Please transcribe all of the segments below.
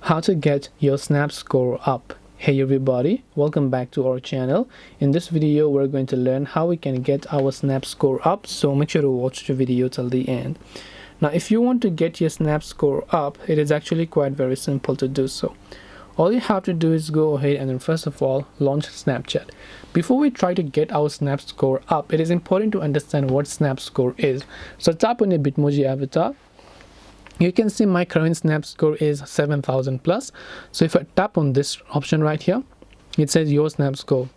how to get your snap score up. Hey everybody, welcome back to our channel. In this video we're going to learn how we can get our snap score up, so make sure to watch the video till the end. Now if you want to get your snap score up, it is actually quite very simple to do so. All you have to do is go ahead and then first of all launch Snapchat. Before we try to get our snap score up, it is important to understand what snap score is. So tap on your Bitmoji avatar. You can see my current snap score is 7,000 plus. So if I tap on this option right here, it says your snap score.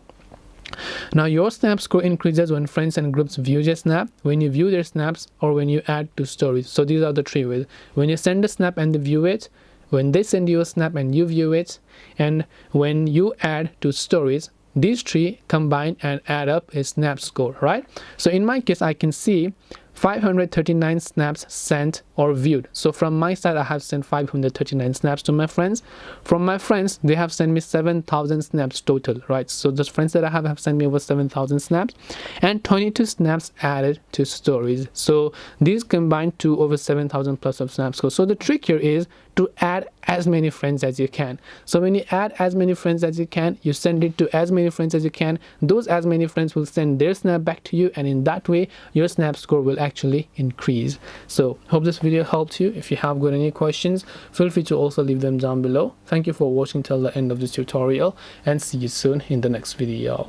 Now your snap score increases when friends and groups view your snap, when you view their snaps, or when you add to stories. So these are the three ways: when you send a snap and they view it, when they send you a snap and you view it, and when you add to stories. These three combine and add up is snap score, right? So in my case, I can see 539 snaps sent or viewed. So from my side, I have sent 539 snaps to my friends. From my friends, they have sent me 7,000 snaps total, right? So the friends that I have sent me over 7,000 snaps, and 22 snaps added to stories. So these combine to over 7,000 plus of snap score. So the trick here is to add as many friends as you can. So when you add as many friends as you can, you send it to as many friends as you can. Those as many friends will send their snap back to you, and in that way your snap score will actually increase. So hope this video helped you. If you have got any questions, feel free to also leave them down below. Thank you for watching till the end of this tutorial, and see you soon in the next video.